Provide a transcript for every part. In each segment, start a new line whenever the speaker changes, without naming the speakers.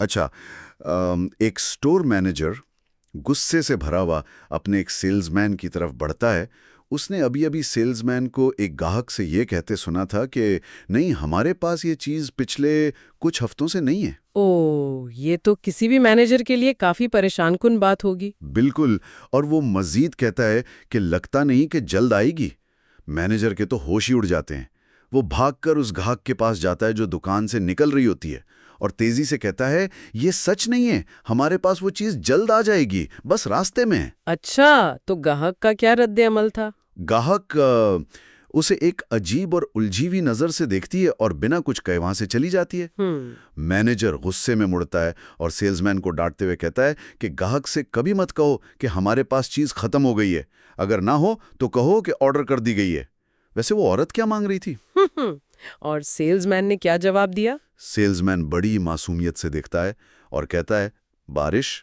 اچھا، ایک store manager غصے سے بھرا ہوا اپنے ایک سیلز مین کی طرف بڑھتا ہے۔ اس نے ابھی ابھی سیلز مین کو ایک گاہک سے یہ کہتے سنا تھا کہ نہیں، ہمارے پاس یہ چیز پچھلے کچھ ہفتوں سے نہیں ہے۔
یہ تو کسی بھی مینیجر کے لیے کافی پریشان کن بات ہوگی۔
بالکل، اور وہ مزید کہتا ہے کہ لگتا نہیں کہ جلد آئے گی۔ مینیجر کے تو ہوش ہی اڑ جاتے ہیں۔ وہ بھاگ کر اس گاہک کے پاس جاتا ہے جو دکان سے نکل رہی ہوتی ہے، اور تیزی سے کہتا ہے یہ سچ نہیں ہے، ہمارے پاس وہ چیز جلد آ جائے گی، بس راستے میں ہے۔
اچھا، تو گاہک کا کیا رد عمل تھا؟
گاہک اسے ایک عجیب اور الجھی ہوئی نظر سے دیکھتی ہے اور بنا کچھ کہے وہاں سے چلی جاتی ہے۔ مینیجر غصے میں مڑتا ہے اور سیلز مین کو ڈانٹتے ہوئے کہتا ہے کہ گاہک سے کبھی مت کہو کہ ہمارے پاس چیز ختم ہو گئی ہے، اگر نہ ہو تو کہو کہ آرڈر کر دی گئی ہے۔ ویسے وہ عورت کیا مانگ رہی تھی؟
اور سیلز مین نے کیا جواب دیا؟
سیلز مین بڑی معصومیت سے دیکھتا ہے اور کہتا ہے بارش۔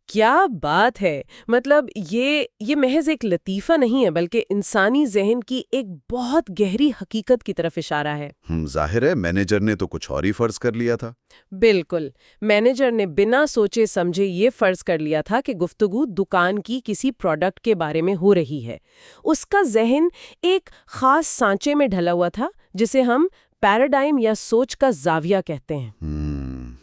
کیا بات ہے! مطلب یہ محض ایک لطیفہ نہیں ہے، بلکہ انسانی ذہن کی ایک بہت گہری حقیقت کی طرف اشارہ ہے۔
ظاہر ہے مینیجر نے تو کچھ اور ہی فرض کر لیا تھا۔
بالکل، مینیجر نے بنا سوچے سمجھے یہ فرض کر لیا تھا کہ گفتگو دکان کی کسی پروڈکٹ کے بارے میں ہو رہی ہے۔ اس کا ذہن ایک خاص سانچے میں ڈھلا ہوا تھا جسے ہم پیراڈائم یا سوچ کا زاویہ کہتے ہیں۔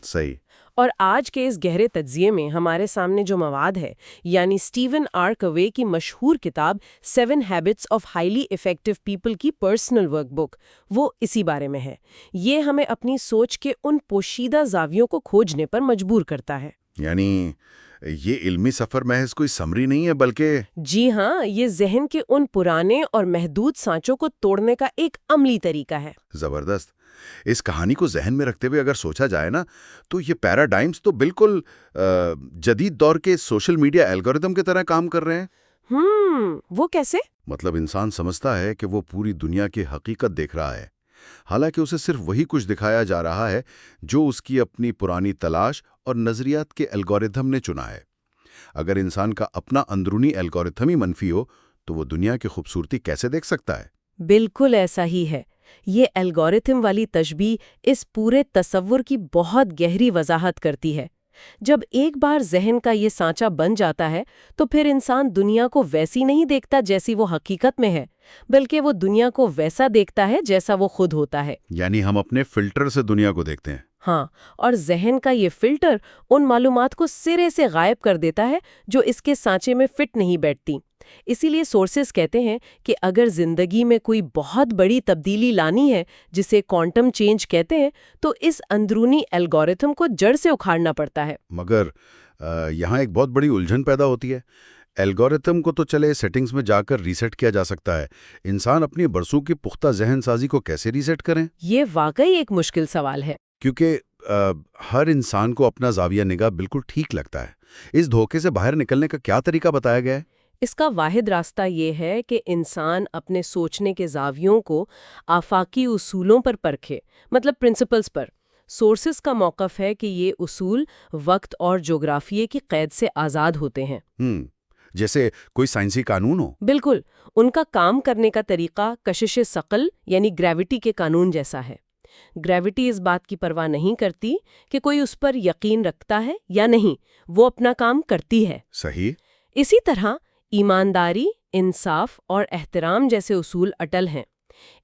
صحیح۔
اور آج کے اس گہرے تجزیے میں ہمارے سامنے جو مواد ہے، یعنی اسٹیون آر کوے کی مشہور کتاب 7 habits of highly effective people کی پرسنل ورک بک، وہ اسی بارے میں ہے۔ یہ ہمیں اپنی سوچ کے ان پوشیدہ زاویوں کو کھوجنے پر مجبور کرتا ہے۔
یعنی یہ علمی سفر محض کوئی سمری نہیں ہے، بلکہ
جی ہاں، یہ ذہن کے ان پرانے اور محدود سانچوں کو توڑنے کا ایک عملی طریقہ ہے۔
زبردست۔ اس کہانی کو ذہن میں رکھتے ہوئے اگر سوچا جائے نا، تو یہ پیراڈائمز تو بالکل جدید دور کے سوشل میڈیا الگوریتم کی طرح کام کر رہے ہیں۔
وہ کیسے؟
مطلب انسان سمجھتا ہے کہ وہ پوری دنیا کی حقیقت دیکھ رہا ہے، حالانکہ اسے صرف وہی کچھ دکھایا جا رہا ہے جو اس کی اپنی پرانی تلاش اور نظریات کے الگوریتم نے چنا ہے۔ اگر انسان کا اپنا اندرونی الگوریتم ہی منفی ہو تو وہ دنیا کی خوبصورتی کیسے دیکھ سکتا ہے؟
بالکل ایسا ہی ہے۔ یہ الگوریتم والی تشبیہ اس پورے تصور کی بہت گہری وضاحت کرتی ہے۔ جب ایک بار ذہن کا یہ سانچہ بن جاتا ہے تو پھر انسان دنیا کو ویسی نہیں دیکھتا جیسی وہ حقیقت میں ہے، بلکہ وہ دنیا کو ویسا دیکھتا ہے جیسا وہ خود ہوتا ہے۔
یعنی ہم اپنے فلٹر سے دنیا کو دیکھتے ہیں۔
ہاں، اور ذہن کا یہ فلٹر ان معلومات کو سرے سے غائب کر دیتا ہے جو اس کے سانچے میں فٹ نہیں بیٹھتی۔ اسی لیے سورسز کہتے ہیں کہ اگر زندگی میں کوئی بہت بڑی تبدیلی لانی ہے، جسے کوانٹم چینج کہتے ہیں، تو اس اندرونی الگوریتم کو جڑ سے اکھاڑنا پڑتا ہے۔
مگر یہاں ایک بہت بڑی الجھن پیدا ہوتی ہے۔ الگوریتم کو تو چلے سیٹنگز میں جا کر ریسیٹ کیا جا سکتا ہے، انسان اپنی برسوں کی پختہ ذہن سازی کو کیسے ریسیٹ کریں؟
یہ واقعی ایک مشکل سوال ہے،
کیونکہ ہر انسان کو اپنا زاویہ نگاہ بالکل ٹھیک لگتا ہے۔ اس دھوکے سے باہر نکلنے کا کیا طریقہ بتایا گیا ہے؟
اس کا واحد راستہ یہ ہے کہ انسان اپنے سوچنے کے زاویوں کو آفاقی اصولوں پر پرکھے، مطلب پرنسپلز پر۔ سورسز کا موقف ہے کہ یہ اصول وقت اور جغرافیے کی قید سے آزاد ہوتے ہیں۔
جیسے کوئی سائنسی قانون ہو؟
بالکل، ان کا کام کرنے کا طریقہ کشش ثقل یعنی گریوٹی کے قانون جیسا ہے۔ گریوٹی اس بات کی پرواہ نہیں کرتی کہ کوئی اس پر یقین رکھتا ہے یا نہیں، وہ اپنا کام کرتی ہے۔
صحیح۔
اسی طرح ایمانداری، انصاف اور احترام جیسے اصول اٹل ہیں۔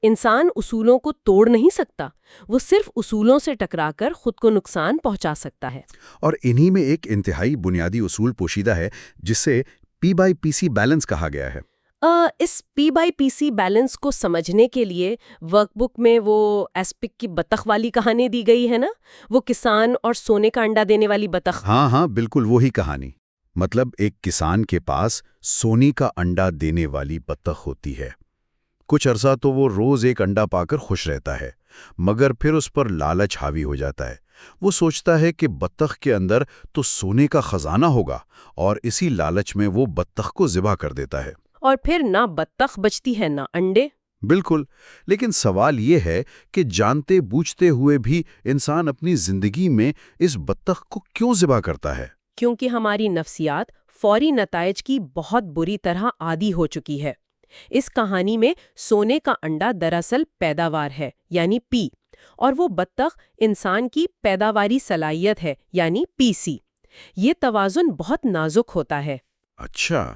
انسان اصولوں کو توڑ نہیں سکتا، وہ صرف اصولوں سے ٹکرا کر خود کو نقصان پہنچا سکتا ہے۔
اور انہی میں ایک انتہائی بنیادی اصول پوشیدہ ہے جسے P/PC بیلنس کہا گیا ہے۔
اس P/PC بیلنس کو سمجھنے کے لیے ورک بک میں وہ ایسپک کی بطخ والی کہانی دی گئی ہے نا، وہ کسان اور سونے کا انڈا دینے والی بطخ۔
ہاں بالکل وہی کہانی۔ مطلب ایک کسان کے پاس سونے کا انڈا دینے والی بطخ ہوتی ہے۔ کچھ عرصہ تو وہ روز ایک انڈا پا کر خوش رہتا ہے، مگر پھر اس پر لالچ حاوی ہو جاتا ہے۔ وہ سوچتا ہے کہ بطخ کے اندر تو سونے کا خزانہ ہوگا، اور اسی لالچ میں وہ بطخ کو ذبح کر دیتا ہے۔
اور پھر نہ بطخ بچتی ہے نہ انڈے۔
بالکل، لیکن سوال یہ ہے کہ جانتے بوجھتے ہوئے بھی انسان اپنی زندگی میں اس بطخ کو کیوں ذبح کرتا ہے؟
کیونکہ ہماری نفسیات فوری نتائج کی بہت بری طرح عادی ہو چکی ہے۔ اس کہانی میں سونے کا انڈا دراصل پیداوار ہے یعنی پی، اور وہ بطخ انسان کی پیداواری صلاحیت ہے یعنی پی سی۔ یہ توازن بہت نازک ہوتا ہے۔
اچھا،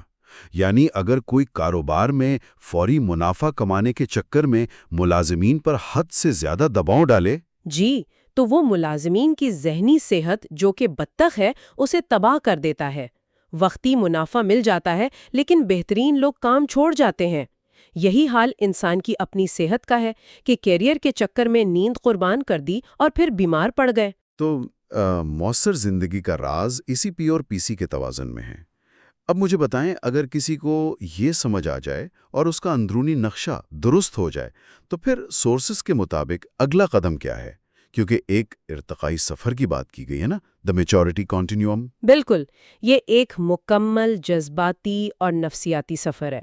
یعنی اگر کوئی کاروبار میں فوری منافع کمانے کے چکر میں ملازمین پر حد سے زیادہ دباؤ ڈالے،
جی، تو وہ ملازمین کی ذہنی صحت جو کہ بطخ ہے اسے تباہ کر دیتا ہے۔ وقتی منافع مل جاتا ہے لیکن بہترین لوگ کام چھوڑ جاتے ہیں۔ یہی حال انسان کی اپنی صحت کا ہے کہ کیریئر کے چکر میں نیند قربان کر دی اور پھر بیمار پڑ گئے۔
تو مؤثر زندگی کا راز اسی پی اور پی سی کے توازن میں ہے۔ اب مجھے بتائیں، اگر کسی کو یہ سمجھ آ جائے اور اس کا اندرونی نقشہ درست ہو جائے تو پھر سورسز کے مطابق اگلا قدم کیا ہے؟ کیونکہ ایک ارتقائی سفر کی بات کی گئی ہے نا، دی میچورٹی کنٹینیوم۔
بالکل، یہ ایک مکمل جذباتی اور نفسیاتی سفر ہے۔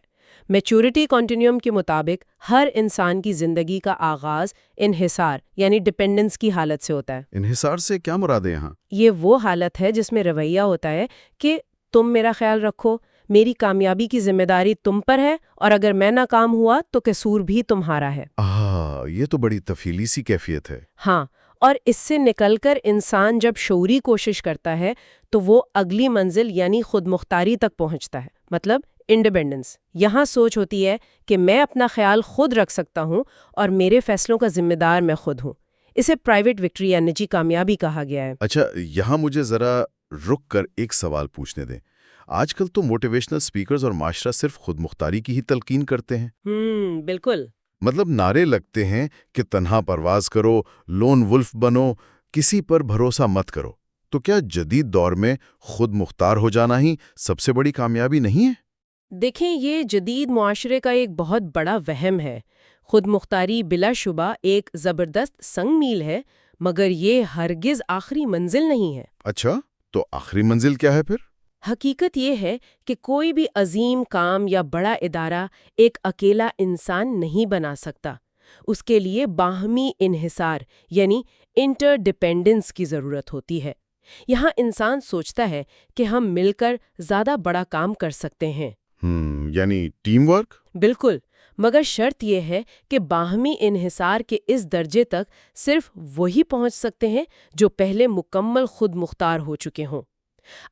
میچورٹی کنٹینیوم کے مطابق ہر انسان کی زندگی کا آغاز انحصار یعنی ڈپینڈنس کی حالت سے ہوتا ہے۔
انحصار سے کیا مراد ہے یہاں؟
یہ وہ حالت ہے جس میں رویہ ہوتا ہے کہ تم میرا خیال رکھو، میری کامیابی کی ذمہ داری تم پر ہے، اور اگر میں ناکام ہوا تو قصور بھی تمہارا ہے۔
یہ تو بڑی تفصیلی سی کیفیت ہے۔
ہاں، اور اس سے نکل کر انسان جب شعوری کوشش کرتا ہے تو وہ اگلی منزل یعنی خود مختاری تک پہنچتا ہے، مطلب انڈیپینڈنس۔ یہاں سوچ ہوتی ہے کہ میں اپنا خیال خود رکھ سکتا ہوں اور میرے فیصلوں کا ذمہ دار میں خود ہوں۔ اسے پرائیویٹ وکٹری یا نجی کامیابی کہا گیا ہے۔
اچھا، یہاں مجھے ذرا رک کر ایک سوال پوچھنے دیں۔ آج کل تو موٹیویشنل سپیکرز اور معاشرہ صرف خود مختاری کی ہی تلقین کرتے ہیں۔
بالکل۔
مطلب نعرے لگتے ہیں کہ تنہا پرواز کرو، لون ولف بنو، کسی پر بھروسہ مت کرو۔ تو کیا جدید دور میں خود مختار ہو جانا ہی سب سے بڑی کامیابی نہیں ہے؟
دیکھیں، یہ جدید معاشرے کا ایک بہت بڑا وہم ہے۔ خود مختاری بلا شبہ ایک زبردست سنگ میل ہے، مگر یہ ہرگز آخری منزل نہیں ہے۔
اچھا، تو آخری منزل کیا ہے پھر؟
حقیقت یہ ہے کہ کوئی بھی عظیم کام یا بڑا ادارہ ایک اکیلا انسان نہیں بنا سکتا۔ اس کے لیے باہمی انحصار یعنی انٹر ڈیپینڈنس کی ضرورت ہوتی ہے۔ یہاں انسان سوچتا ہے کہ ہم مل کر زیادہ بڑا کام کر سکتے ہیں۔
یعنی ٹیم ورک؟
بالکل، مگر شرط یہ ہے کہ باہمی انحصار کے اس درجے تک صرف وہی پہنچ سکتے ہیں جو پہلے مکمل خود مختار ہو چکے ہوں۔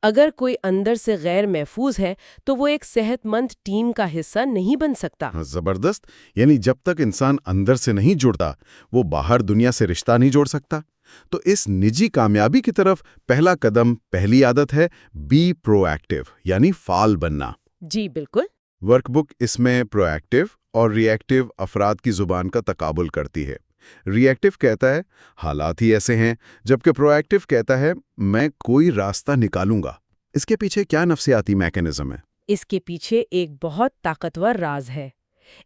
اگر کوئی اندر سے غیر محفوظ ہے تو وہ ایک صحت مند ٹیم کا حصہ نہیں بن سکتا۔
زبردست، یعنی جب تک انسان اندر سے نہیں جڑتا وہ باہر دنیا سے رشتہ نہیں جوڑ سکتا۔ تو اس نجی کامیابی کی طرف پہلا قدم، پہلی عادت ہے بی پرو ایکٹیو یعنی فعال بننا۔
جی بالکل۔
ورک بک اس میں پرو ایکٹیو اور ری ایکٹیو افراد کی زبان کا تقابل کرتی ہے۔ ری ایکٹیو کہتا ہے حالات ہی ایسے ہیں، جبکہ پرو ایکٹیو کہتا ہے میں کوئی راستہ نکالوں گا۔ اس کے پیچھے کیا نفسیاتی میکانزم ہے؟
اس کے پیچھے ایک بہت طاقتور راز ہے۔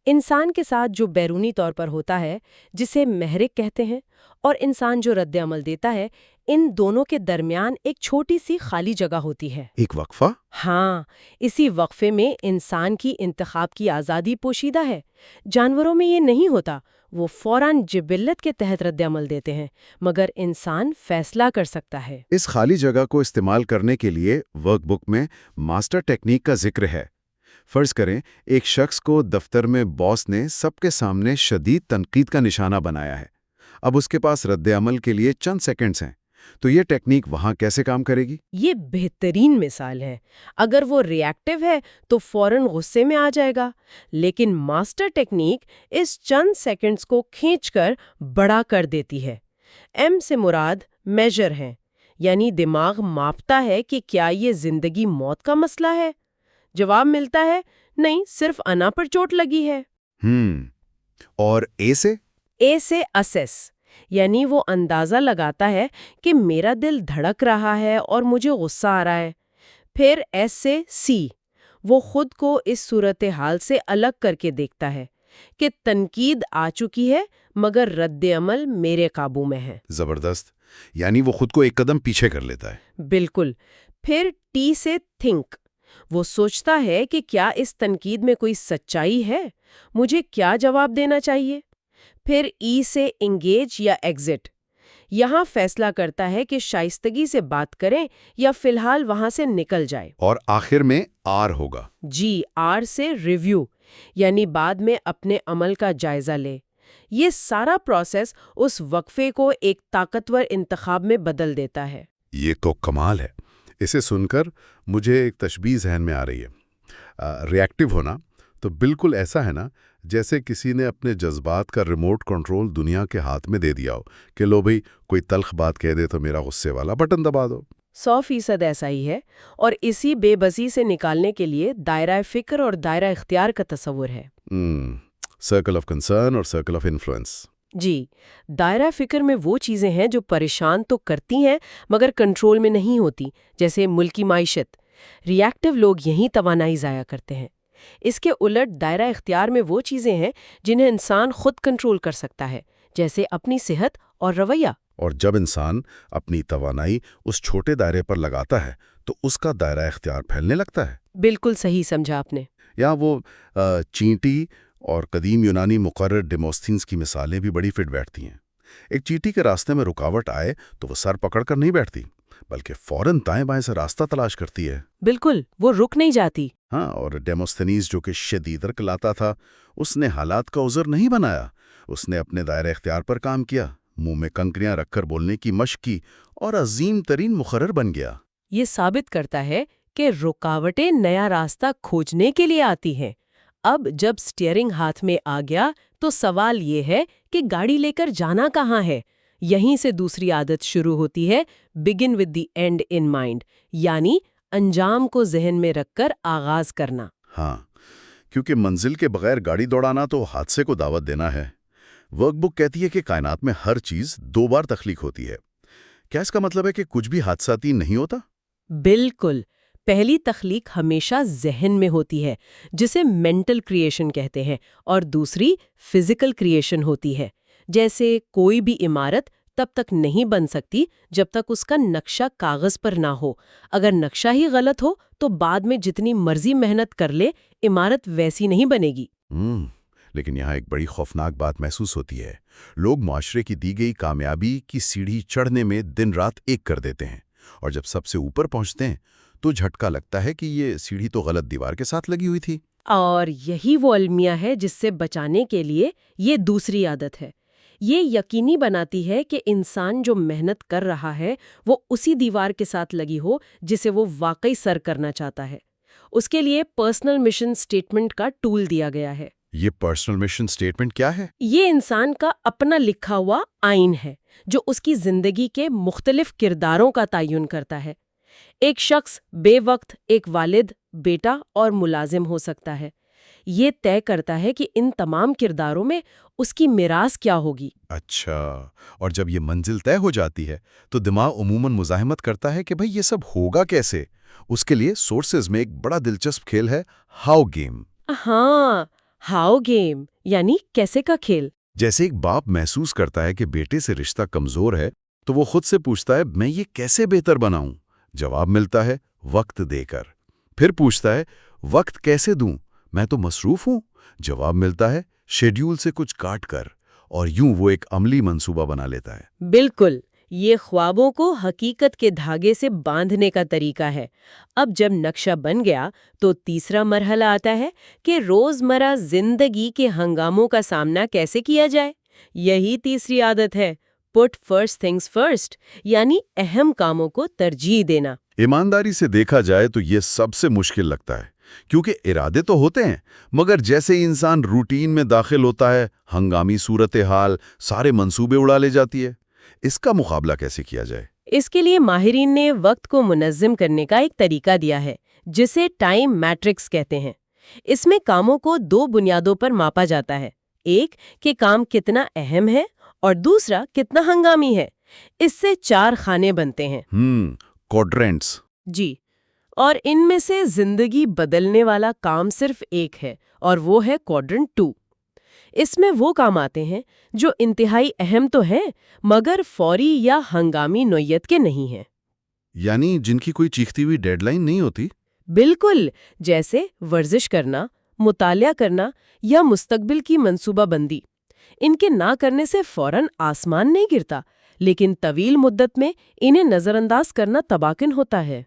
انسان کے ساتھ جو بیرونی طور پر ہوتا ہے، جسے محرک کہتے ہیں، اور انسان جو رد عمل دیتا ہے، ان دونوں کے درمیان ایک چھوٹی سی خالی جگہ ہوتی ہے۔
ایک وقفہ؟
ہاں، اسی وقفے میں انسان کی انتخاب کی آزادی پوشیدہ ہے۔ جانوروں میں یہ نہیں ہوتا، وہ فوراً جبلت کے تحت رد عمل دیتے ہیں، مگر انسان فیصلہ کر سکتا ہے۔
اس خالی جگہ کو استعمال کرنے کے لیے ورک بک میں ماسٹر ٹیکنیک کا ذکر ہے۔ فرض کریں ایک شخص کو دفتر میں باس نے سب کے سامنے شدید تنقید کا نشانہ بنایا ہے۔ اب اس کے پاس رد عمل کے لیے چند سیکنڈز ہیں، تو یہ ٹیکنیک وہاں کیسے کام کرے گی؟
یہ بہترین مثال ہے۔ اگر وہ ری ایکٹیو ہے تو فوراً غصے میں آ جائے گا، لیکن ماسٹر ٹیکنیک اس چند سیکنڈز کو کھینچ کر بڑا کر دیتی ہے۔ ایم سے مراد میجر ہے، یعنی دماغ ماپتا ہے کہ کیا یہ زندگی موت کا مسئلہ ہے؟ جواب ملتا ہے نہیں، صرف انا پر چوٹ لگی ہے۔
اور اے سے؟
اے سے اسیس، یعنی وہ اندازہ لگاتا ہے کہ میرا دل دھڑک رہا ہے اور مجھے غصہ آ رہا ہے۔ پھر ایس سے سی، وہ خود کو اس صورتحال سے الگ کر کے دیکھتا ہے کہ تنقید آ چکی ہے مگر رد عمل میرے قابو میں ہے۔
زبردست، یعنی وہ خود کو ایک قدم پیچھے کر لیتا ہے۔
بالکل۔ پھر ٹی سے تھنک، وہ سوچتا ہے کہ کیا اس تنقید میں کوئی سچائی ہے، مجھے کیا جواب دینا چاہیے۔ پھر ای سے انگیج یا ایگزٹ، یہاں فیصلہ کرتا ہے کہ شائستگی سے بات کریں یا فی الحال وہاں سے نکل جائے۔
اور آخر میں آر ہوگا۔
جی، آر سے ریویو، یعنی بعد میں اپنے عمل کا جائزہ لے۔ یہ سارا پروسیس اس وقفے کو ایک طاقتور انتخاب میں بدل دیتا ہے۔
یہ تو کمال ہے۔ اسے سن کر مجھے ایک تشبیہ ذہن میں آ رہی ہے۔ ری ایکٹیو ہونا تو بالکل ایسا ہے نا جیسے کسی نے اپنے جذبات کا ریموٹ کنٹرول دنیا کے ہاتھ میں دے دیا ہو کہ لو بھئی کوئی تلخ بات کہہ دے تو میرا غصے والا بٹن دبا دو۔
100% ایسا ہی ہے، اور اسی بے بسی سے نکالنے کے لیے دائرہ فکر اور دائرہ اختیار کا تصور ہے۔
سرکل آف کنسرن اور سرکل آف انفلوئنس۔
جی، دائرہ فکر میں وہ چیزیں ہیں جو پریشان تو کرتی ہیں مگر کنٹرول میں نہیں ہوتی، جیسے ملکی معیشت۔ ری ایکٹیو لوگ یہیں توانائی ضائع کرتے ہیں۔ اس کے الٹ دائرہ اختیار میں وہ چیزیں ہیں جنہیں انسان خود کنٹرول کر سکتا ہے، جیسے اپنی صحت اور رویہ۔
اور جب انسان اپنی توانائی اس چھوٹے دائرے پر لگاتا ہے تو اس کا دائرہ اختیار پھیلنے لگتا ہے۔
بالکل صحیح سمجھا آپ نے۔
یا وہ چینٹی اور قدیم یونانی مقرر ڈیموستھینز کی مثالیں بھی بڑی فٹ بیٹھتی ہیں۔ ایک چینٹی کے راستے میں رکاوٹ آئے تو وہ سر پکڑ کر نہیں بیٹھتی، بلکہ فوراً دائیں بائیں سے راستہ تلاش کرتی ہے۔
بالکل، وہ رک نہیں جاتی۔
ہاں، اور ڈیموستھینیز جو کہ شدید لاتا تھا، اس نے حالات کا عذر نہیں بنایا، اس نے اپنے دائرہ اختیار پر کام کیا، منہ میں کنکریاں رکھ کر بولنے کی مشق کی اور عظیم ترین مقرر بن گیا۔
یہ ثابت کرتا ہے کہ رکاوٹیں نیا راستہ کھوجنے کے لیے آتی ہیں۔ اب جب سٹیئرنگ ہاتھ میں آ گیا تو سوال یہ ہے کہ گاڑی لے کر جانا کہاں ہے؟ یہیں سے دوسری عادت شروع ہوتی ہے، begin with the end in mind, یعنی انجام کو ذہن میں رکھ کر آغاز کرنا۔
ہاں، کیونکہ منزل کے بغیر گاڑی دوڑانا تو حادثے کو دعوت دینا ہے۔ ورک بک کہتی ہے کہ کائنات میں ہر چیز 2 بار تخلیق ہوتی ہے۔ کیا اس کا مطلب ہے کہ کچھ بھی حادثاتی نہیں ہوتا؟
بالکل، پہلی تخلیق ہمیشہ ذہن میں ہوتی ہے، جسے مینٹل کریشن کہتے ہیں، اور دوسری فزیکل کریشن ہوتی ہے۔ جیسے کوئی بھی عمارت تب تک نہیں بن سکتی جب تک اس کا نقشہ کاغذ پر نہ ہو۔ اگر نقشہ ہی غلط ہو تو بعد میں جتنی مرضی محنت کر لے، عمارت ویسی نہیں بنے گی۔
لیکن یہاں ایک بڑی خوفناک بات محسوس ہوتی ہے۔ لوگ معاشرے کی دی گئی کامیابی کی سیڑھی چڑھنے میں دن رات ایک کر دیتے ہیں، اور جب سب سے اوپر پہنچتے ہیں تو جھٹکا لگتا ہے کہ یہ سیڑھی تو غلط دیوار کے ساتھ لگی ہوئی تھی۔
اور یہی وہ المیہ ہے جس سے بچانے کے لیے یہ دوسری عادت ہے۔ یہ یقینی بناتی ہے کہ انسان جو محنت کر رہا ہے وہ اسی دیوار کے ساتھ لگی ہو جسے وہ واقعی سر کرنا چاہتا ہے۔ اس کے لیے پرسنل مشن سٹیٹمنٹ کا ٹول دیا گیا ہے۔
یہ پرسنل مشن سٹیٹمنٹ کیا ہے؟
یہ انسان کا اپنا لکھا ہوا آئین ہے جو اس کی زندگی کے مختلف کرداروں کا تعین کرتا ہے۔ ایک شخص بے وقت ایک والد، بیٹا اور ملازم ہو سکتا ہے۔ یہ طے کرتا ہے کہ ان تمام کرداروں میں اس کی میراث کیا ہوگی۔
اچھا، اور جب یہ منزل طے ہو جاتی ہے تو دماغ عموماً مزاحمت کرتا ہے کہ بھئی یہ سب ہوگا کیسے؟ اس کے لیے سورسز میں ایک بڑا دلچسپ کھیل ہے، ہاؤ گیم۔
ہاں، ہاؤ گیم یعنی کیسے کا کھیل۔
جیسے ایک باپ محسوس کرتا ہے کہ بیٹے سے رشتہ کمزور ہے تو وہ خود سے پوچھتا ہے میں یہ کیسے بہتر بناؤں؟ جواب ملتا ہے وقت دے کر۔ پھر پوچھتا ہے وقت کیسے دوں؟ میں تو مصروف ہوں۔ جواب ملتا ہے شیڈیول سے کچھ کاٹ کر، اور یوں وہ ایک عملی منصوبہ بنا لیتا ہے۔
بالکل، یہ خوابوں کو حقیقت کے دھاگے سے باندھنے کا طریقہ ہے۔ اب جب نقشہ بن گیا تو تیسرا مرحلہ آتا ہے کہ روزمرہ زندگی کے ہنگاموں کا سامنا کیسے کیا جائے۔ یہی تیسری عادت ہے، پٹ فرسٹ تھنگز فرسٹ، یعنی اہم کاموں کو ترجیح دینا۔
ایمانداری سے دیکھا جائے تو یہ سب سے مشکل لگتا ہے، کیونکہ ارادے تو ہوتے ہیں مگر جیسے ہی انسان روٹین میں داخل ہوتا ہے، ہنگامی صورتحال سارے منصوبے اڑا لے جاتی ہے۔ اس کا مقابلہ کیسے کیا جائے؟
اس کے لیے ماہرین نے وقت کو منظم کرنے کا ایک طریقہ دیا ہے جسے ٹائم میٹرکس کہتے ہیں۔ اس میں کاموں کو 2 بنیادوں پر ماپا جاتا ہے، ایک کہ کام کتنا اہم ہے اور دوسرا کتنا ہنگامی ہے۔ اس سے 4 خانے بنتے ہیں۔
کوڈرنٹس۔
جی، اور ان میں سے زندگی بدلنے والا کام صرف ایک ہے، اور وہ ہے کوڈرنٹ 2۔ اس میں وہ کام آتے ہیں جو انتہائی اہم تو ہیں مگر فوری یا ہنگامی نوعیت کے نہیں ہیں۔
یعنی جن کی کوئی چیختی ہوئی ڈیڈ لائن نہیں ہوتی؟
بالکل، جیسے ورزش کرنا، مطالعہ کرنا یا مستقبل کی منصوبہ بندی۔ ان کے نہ کرنے سے فوراً آسمان نہیں گرتا، لیکن طویل مدت میں انہیں نظر انداز کرنا تباکن ہوتا ہے۔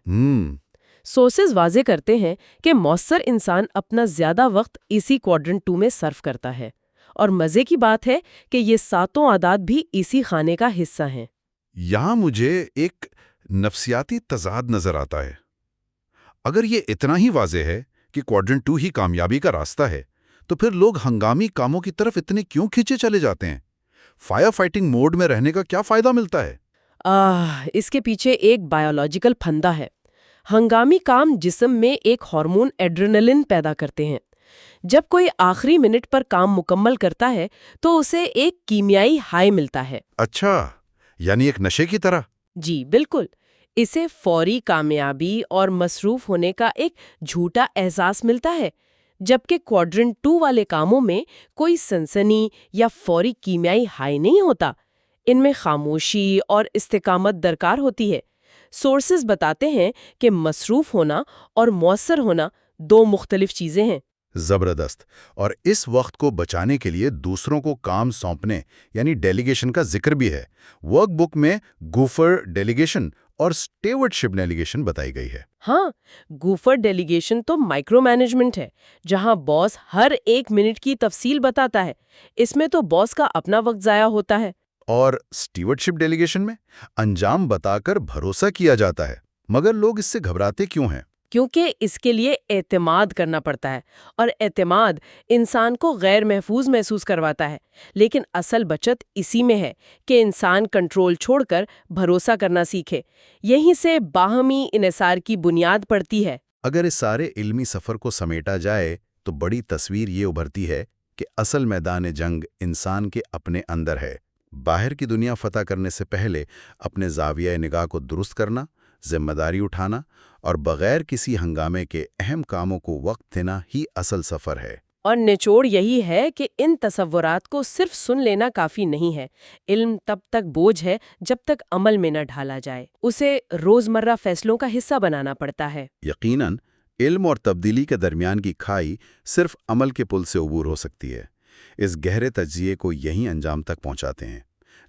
سورسز واضح کرتے ہیں کہ مؤثر انسان اپنا زیادہ وقت اسی کوادرنٹ 2 میں صرف کرتا ہے، اور مزے کی بات ہے کہ یہ 7 عادات بھی اسی خانے کا حصہ ہیں۔
یہاں مجھے ایک نفسیاتی تضاد نظر آتا ہے۔ اگر یہ اتنا ہی واضح ہے کہ کوادرنٹ 2 ہی کامیابی کا راستہ ہے، تو پھر لوگ ہنگامی کاموں کی طرف اتنے کیوں کھینچے چلے جاتے ہیں؟ فائر فائٹنگ موڈ میں رہنے کا کیا فائدہ ملتا ہے؟
اس کے پیچھے ایک بایولوجیکل پھندا ہے۔ ہنگامی کام جسم میں ایک ہارمون ایڈرینلن پیدا کرتے ہیں۔ جب کوئی آخری منٹ پر کام مکمل کرتا ہے تو اسے ایک کیمیائی ہائی ملتا ہے۔
اچھا، یعنی ایک نشے کی طرح؟
جی بالکل، اسے فوری کامیابی اور مصروف ہونے کا ایک جھوٹا احساس ملتا ہے، جبکہ کوادرنٹ 2 والے کاموں میں کوئی سنسنی یا فوری کیمیائی ہائی نہیں ہوتا۔ ان میں خاموشی اور استقامت درکار ہوتی ہے۔ سورسز بتاتے ہیں کہ مصروف ہونا اور مؤثر ہونا 2 مختلف چیزیں ہیں۔
زبردست۔ اور اس وقت کو بچانے کے لیے دوسروں کو کام سونپنے یعنی ڈیلیگیشن کا ذکر بھی ہے۔ ورک بک میں گوفر ڈیلیگیشن اور اسٹیورڈشپ ڈیلیگیشن بتائی گئی ہے۔
ہاں، گوفر ڈیلیگیشن تو مائکرو مینجمنٹ ہے، جہاں باس ہر 1 منٹ کی تفصیل بتاتا ہے۔ اس میں تو باس کا اپنا وقت ضائع ہوتا ہے۔
اور اسٹیورڈشپ ڈیلیگیشن میں انجام بتا کر بھروسہ کیا جاتا ہے، مگر لوگ اس سے گھبراتے کیوں ہیں؟
کیونکہ اس کے لیے اعتماد کرنا پڑتا ہے، اور اعتماد انسان کو غیر محفوظ محسوس کرواتا ہے۔ لیکن اصل بچت اسی میں ہے کہ انسان کنٹرول چھوڑ کر بھروسہ کرنا سیکھے۔ یہیں سے باہمی انحصار کی بنیاد پڑتی ہے۔
اگر اس سارے علمی سفر کو سمیٹا جائے تو بڑی تصویر یہ ابھرتی ہے کہ اصل میدان جنگ انسان کے اپنے اندر ہے۔ باہر کی دنیا فتح کرنے سے پہلے اپنے زاویہ نگاہ کو درست کرنا، ذمہ داری اٹھانا اور بغیر کسی ہنگامے کے اہم کاموں کو وقت دینا ہی اصل سفر ہے۔
اور نچوڑ یہی ہے کہ ان تصورات کو صرف سن لینا کافی نہیں ہے۔ علم تب تک بوجھ ہے جب تک عمل میں نہ ڈھالا جائے۔ اسے روزمرہ فیصلوں کا حصہ بنانا پڑتا ہے۔
یقیناً علم اور تبدیلی کے درمیان کی کھائی صرف عمل کے پل سے عبور ہو سکتی ہے۔ اس گہرے تجزیے کو یہیں انجام تک پہنچاتے ہیں۔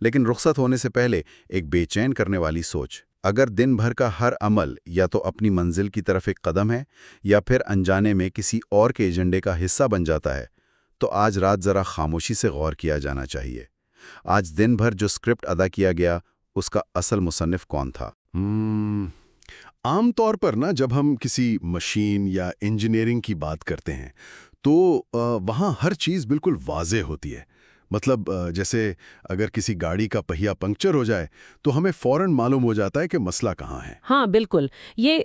لیکن رخصت ہونے سے پہلے ایک بے چین کرنے والی سوچ: اگر دن بھر کا ہر عمل یا تو اپنی منزل کی طرف ایک قدم ہے یا پھر انجانے میں کسی اور کے ایجنڈے کا حصہ بن جاتا ہے، تو آج رات ذرا خاموشی سے غور کیا جانا چاہیے۔ آج دن بھر جو اسکرپٹ ادا کیا گیا، اس کا اصل مصنف کون تھا؟
عام طور پر جب ہم کسی مشین یا انجینئرنگ کی بات کرتے ہیں تو وہاں ہر چیز بالکل واضح ہوتی ہے۔ مطلب جیسے اگر کسی گاڑی کا پہیہ پنکچر ہو جائے تو ہمیں فوراً معلوم ہو جاتا ہے کہ مسئلہ کہاں ہے۔
ہاں بالکل، یہ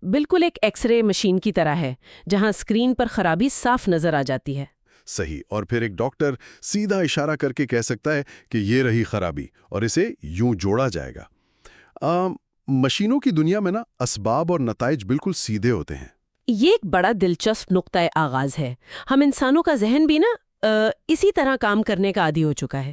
بالکل ایک ایکس رے مشین کی طرح ہے، جہاں اسکرین پر خرابی صاف نظر آ جاتی ہے۔
صحیح، اور پھر ایک ڈاکٹر سیدھا اشارہ کر کے کہہ سکتا ہے کہ یہ رہی خرابی اور اسے یوں جوڑا جائے گا۔ مشینوں کی دنیا میں اسباب اور نتائج بالکل سیدھے ہوتے ہیں۔
یہ ایک بڑا دلچسپ نقطۂ آغاز ہے۔ ہم انسانوں کا ذہن بھی اسی طرح کام کرنے کا عادی ہو چکا ہے۔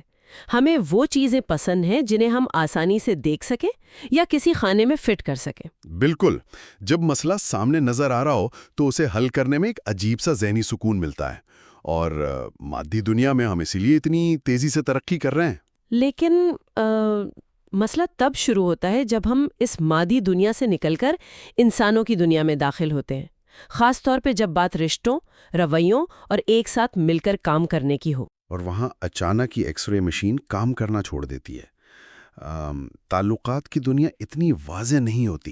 ہمیں وہ چیزیں پسند ہیں جنہیں ہم آسانی سے دیکھ سکیں یا کسی خانے میں فٹ کر سکیں۔
بالکل، جب مسئلہ سامنے نظر آ رہا ہو تو اسے حل کرنے میں ایک عجیب سا ذہنی سکون ملتا ہے، اور مادی دنیا میں ہم اسی لیے اتنی تیزی سے ترقی کر رہے ہیں۔
لیکن مسئلہ تب شروع ہوتا ہے جب ہم اس مادی دنیا سے نکل کر انسانوں کی دنیا میں داخل ہوتے ہیں، خاص طور پہ جب بات رشتوں، رویوں اور ایک ساتھ مل کر کام کرنے کی ہو۔
اور وہاں اچانک یہ ایکس رے مشین کام کرنا چھوڑ دیتی ہے۔ تعلقات کی دنیا اتنی واضح نہیں ہوتی،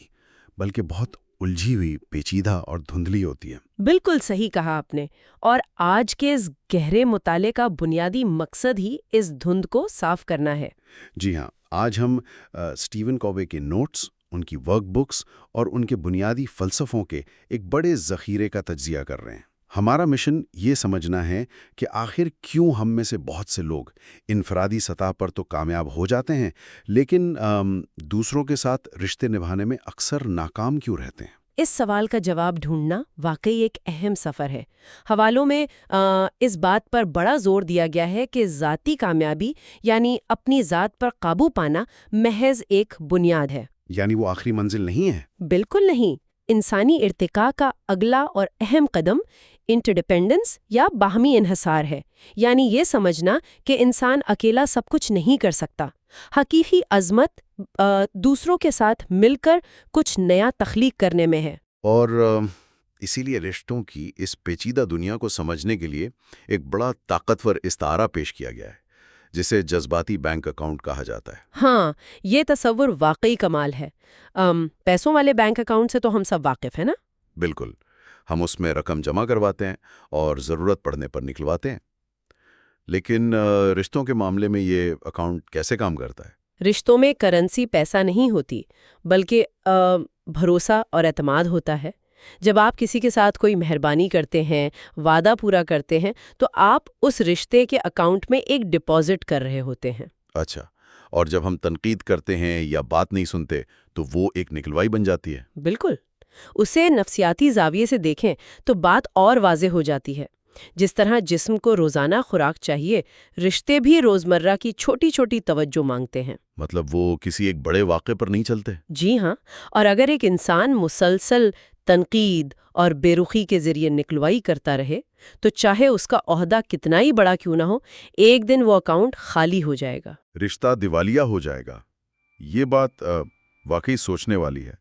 بلکہ بہت الجھی ہوئی، پیچیدہ اور دھندلی ہوتی ہے۔
بالکل صحیح کہا آپ نے، اور آج کے اس گہرے مطالعے کا بنیادی مقصد ہی اس دھند کو صاف کرنا ہے۔
جی ہاں، آج ہم اسٹیون کووے کے نوٹس، ان کی ورک بکس اور ان کے بنیادی فلسفوں کے ایک بڑے ذخیرے کا تجزیہ کر رہے ہیں۔ ہمارا مشن یہ سمجھنا ہے کہ آخر کیوں ہم میں سے بہت سے لوگ انفرادی سطح پر تو کامیاب ہو جاتے ہیں، لیکن دوسروں کے ساتھ رشتے نبھانے میں اکثر ناکام کیوں رہتے ہیں۔
اس سوال کا جواب ڈھونڈنا واقعی ایک اہم سفر ہے۔ حوالوں میں اس بات پر بڑا زور دیا گیا ہے کہ ذاتی کامیابی یعنی اپنی ذات پر قابو پانا محض ایک بنیاد ہے،
یعنی وہ آخری منزل نہیں ہے۔
بالکل نہیں۔ انسانی ارتقاء کا اگلا اور اہم قدم انٹرڈیپینڈنس یا باہمی انحصار ہے، یعنی یہ سمجھنا کہ انسان اکیلا سب کچھ نہیں کر سکتا۔ حقیقی عظمت دوسروں کے ساتھ مل کر کچھ نیا تخلیق کرنے میں ہے۔
اور اسی لیے رشتوں کی اس پیچیدہ دنیا کو سمجھنے کے لیے ایک بڑا طاقتور استعارہ پیش کیا گیا ہے، جسے جذباتی بینک اکاؤنٹ کہا جاتا ہے۔
ہاں، یہ تصور واقعی کمال ہے۔ پیسوں والے بینک اکاؤنٹ سے تو ہم سب واقف ہیں نا؟
بالکل، ہم اس میں رقم جمع کرواتے ہیں اور ضرورت پڑنے پر نکلواتے ہیں، لیکن رشتوں کے معاملے میں یہ اکاؤنٹ کیسے کام کرتا ہے؟
رشتوں میں کرنسی پیسہ نہیں ہوتی، بلکہ بھروسہ اور اعتماد ہوتا ہے۔ جب آپ کسی کے ساتھ کوئی مہربانی کرتے ہیں، وعدہ پورا کرتے ہیں، تو آپ اس رشتے کے اکاؤنٹ میں ایک ڈپازٹ کر رہے ہوتے ہیں۔
اچھا، اور جب ہم تنقید کرتے ہیں یا بات نہیں سنتے تو وہ ایک نکلوائی بن جاتی ہے۔
بالکل، اسے نفسیاتی زاویے سے دیکھیں تو بات اور واضح ہو جاتی ہے۔ جس طرح جسم کو روزانہ خوراک چاہیے، رشتے بھی روزمرہ کی چھوٹی چھوٹی توجہ مانگتے ہیں۔
مطلب وہ کسی ایک بڑے واقعے پر نہیں چلتے؟
جی ہاں، اور اگر ایک انسان مسلسل تنقید اور بے رخی کے ذریعے نکلوائی کرتا رہے تو چاہے اس کا عہدہ کتنا ہی بڑا کیوں نہ ہو، ایک دن وہ اکاؤنٹ خالی ہو جائے گا۔
رشتہ دیوالیہ ہو جائے گا۔ یہ بات واقعی سوچنے والی ہے،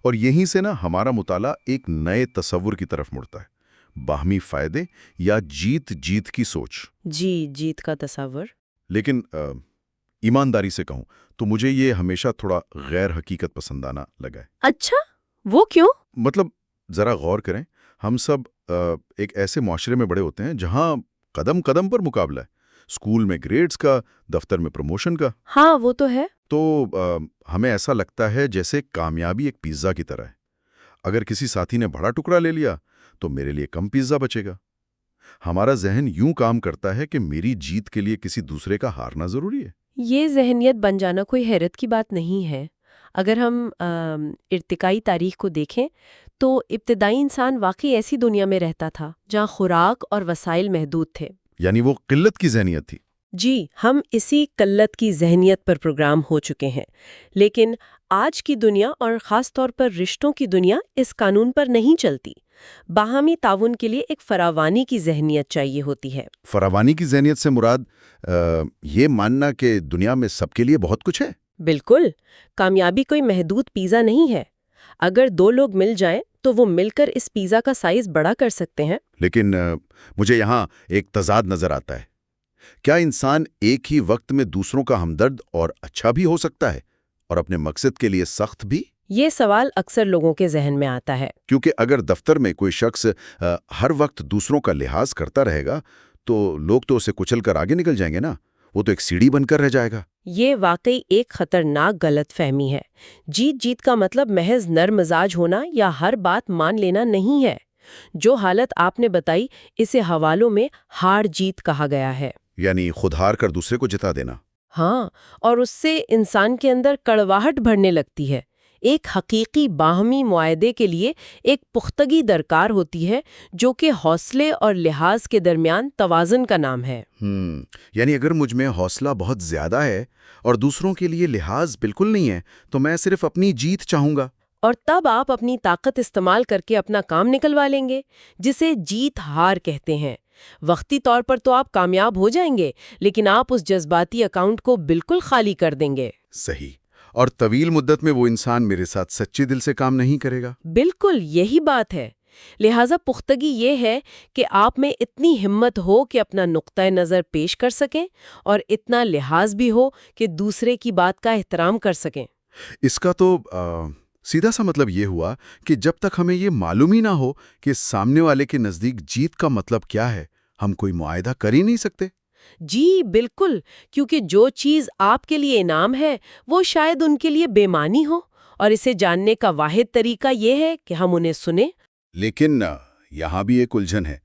اور یہیں سے نا ہمارا مطالعہ ایک نئے تصور کی طرف مڑتا ہے، باہمی فائدے یا جیت جیت کی سوچ۔
جی، جیت کا تصور۔
لیکن ایمانداری سے کہوں تو مجھے یہ ہمیشہ تھوڑا غیر حقیقت پسندانہ لگا ہے۔
اچھا، وہ کیوں؟
مطلب ذرا غور کریں، ہم سب ایک ایسے معاشرے میں بڑے ہوتے ہیں جہاں قدم قدم پر مقابلہ ہے، اسکول میں گریڈز کا، دفتر میں پروموشن کا۔
ہاں، وہ تو ہے۔
تو ہمیں ایسا لگتا ہے جیسے کامیابی ایک پیزا کی طرح ہے، اگر کسی ساتھی نے بڑا ٹکڑا لے لیا تو میرے لیے کم پیزا بچے گا۔ ہمارا ذہن یوں کام کرتا ہے کہ میری جیت کے لیے کسی دوسرے کا ہارنا ضروری ہے۔
یہ ذہنیت بن جانا کوئی حیرت کی بات نہیں ہے۔ اگر ہم ارتقائی تاریخ کو دیکھیں تو ابتدائی انسان واقعی ایسی دنیا میں رہتا تھا جہاں خوراک اور وسائل محدود تھے۔
یعنی وہ قلت کی ذہنیت تھی۔
جی، ہم اسی قلت کی ذہنیت پر پروگرام ہو چکے ہیں، لیکن آج کی دنیا اور خاص طور پر رشتوں کی دنیا اس قانون پر نہیں چلتی۔ باہمی تعاون کے لیے ایک فراوانی کی ذہنیت چاہیے ہوتی ہے۔
فراوانی کی ذہنیت سے مراد یہ ماننا کہ دنیا میں سب کے لیے بہت کچھ ہے۔
بالکل، کامیابی کوئی محدود پیزا نہیں ہے۔ اگر دو لوگ مل جائیں تو وہ مل کر اس پیزا کا سائز بڑا کر سکتے ہیں۔
لیکن مجھے یہاں ایک تضاد نظر آتا ہے۔ کیا انسان ایک ہی وقت میں دوسروں کا ہمدرد اور اچھا بھی ہو سکتا ہے اور اپنے مقصد کے لیے سخت بھی؟
یہ سوال اکثر لوگوں کے ذہن میں آتا ہے۔
کیونکہ اگر دفتر میں کوئی شخص ہر وقت دوسروں کا لحاظ کرتا رہے گا تو لوگ تو اسے کچل کر آگے نکل جائیں گے نا، وہ تو ایک سیڑھی بن کر رہ جائے گا۔
یہ واقعی ایک خطرناک غلط فہمی ہے۔ جیت جیت کا مطلب محض نرم مزاج ہونا یا ہر بات مان لینا نہیں ہے۔ جو حالت آپ نے بتائی، اسے حوالوں میں ہار جیت کہا گیا ہے۔
یعنی خود ہار کر دوسرے کو جتا دینا۔
ہاں، اور اس سے انسان کے اندر کڑواہٹ بڑھنے لگتی ہے۔ ایک حقیقی باہمی معاہدے کے لیے ایک پختگی درکار ہوتی ہے جو کہ حوصلے اور لحاظ کے درمیان توازن کا نام ہے۔
یعنی اگر مجھ میں حوصلہ بہت زیادہ ہے اور دوسروں کے لیے لحاظ بالکل نہیں ہے تو میں صرف اپنی جیت چاہوں گا۔
اور تب آپ اپنی طاقت استعمال کر کے اپنا کام نکلوا لیں گے، جسے جیت ہار کہتے ہیں۔ وقتی طور پر تو آپ کامیاب ہو جائیں گے، لیکن آپ اس جذباتی اکاؤنٹ کو بالکل خالی کر دیں گے۔
صحیح، اور طویل مدت میں وہ انسان میرے ساتھ سچے دل سے کام نہیں کرے گا۔
بالکل یہی بات ہے۔ لہٰذا پختگی یہ ہے کہ آپ میں اتنی ہمت ہو کہ اپنا نقطۂ نظر پیش کر سکیں اور اتنا لحاظ بھی ہو کہ دوسرے کی بات کا احترام کر سکیں۔
اس کا تو سیدھا سا مطلب یہ ہوا کہ جب تک ہمیں یہ معلوم ہی نہ ہو کہ سامنے والے کے نزدیک جیت کا مطلب کیا ہے، ہم کوئی معاہدہ کر ہی نہیں سکتے۔
جی بالکل، کیونکہ جو چیز آپ کے لیے انعام ہے وہ شاید ان کے لیے بے معنی ہو، اور اسے جاننے کا واحد طریقہ یہ ہے کہ ہم انہیں سنیں۔
لیکن یہاں بھی ایک الجھن ہے۔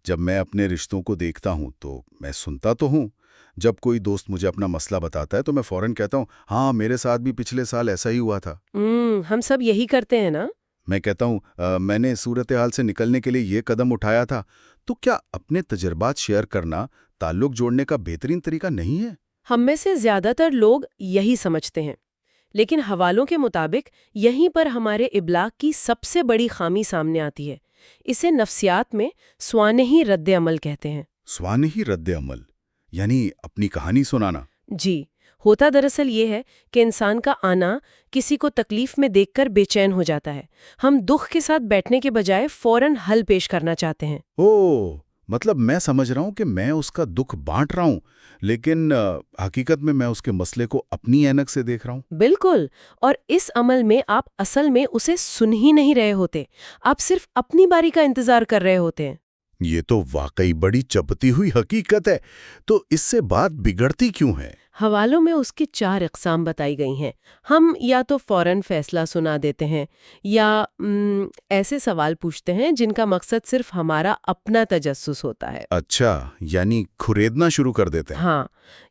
جب میں اپنے رشتوں کو دیکھتا ہوں تو میں سنتا تو ہوں، جب کوئی دوست مجھے اپنا مسئلہ بتاتا ہے تو میں فوراً کہتا ہوں ہاں میرے ساتھ بھی پچھلے سال ایسا ہی ہوا تھا۔
ہم سب یہی کرتے ہیں نا۔
میں کہتا ہوں میں نے صورتحال سے نکلنے کے لیے یہ قدم اٹھایا تھا۔ تو کیا اپنے تجربات شیئر کرنا تعلق جوڑنے کا بہترین طریقہ نہیں ہے؟
ہم میں سے زیادہ تر لوگ یہی سمجھتے ہیں، لیکن حوالوں کے مطابق یہیں پر ہمارے ابلاغ کی سب سے بڑی خامی سامنے آتی ہے۔ اسے نفسیات میں سوانحی رد عمل کہتے ہیں۔
سوانحی رد عمل یعنی اپنی کہانی سنانا؟
جی، ہوتا دراصل یہ ہے کہ انسان کا آنا کسی کو تکلیف میں دیکھ کر بے چین ہو جاتا ہے. ہم دکھ کے ساتھ بیٹھنے کے بجائے فوراً حل پیش کرنا چاہتے ہیں.
مطلب میں سمجھ رہا ہوں کہ میں اس کا دکھ بانٹ رہا ہوں، لیکن حقیقت میں اس کے مسئلے کو اپنی اینک سے دیکھ رہا ہوں.
بالکل. اور اس عمل میں آپ اصل میں اسے سن ہی نہیں رہے ہوتے، آپ صرف اپنی باری کا انتظار کر رہے ہوتے ہیں.
یہ تو واقعی بڑی چپتی ہوئی حقیقت ہے. تو اس سے بات بگڑتی کیوں ہے؟
حوالوں میں اس کی 4 اقسام بتائی گئی ہیں. ہم یا تو فوراً فیصلہ سنا دیتے ہیں، یا ایسے سوال پوچھتے ہیں جن کا مقصد صرف ہمارا اپنا تجسس ہوتا ہے.
اچھا، یعنی کھریدنا شروع کر دیتے ہیں.
ہاں،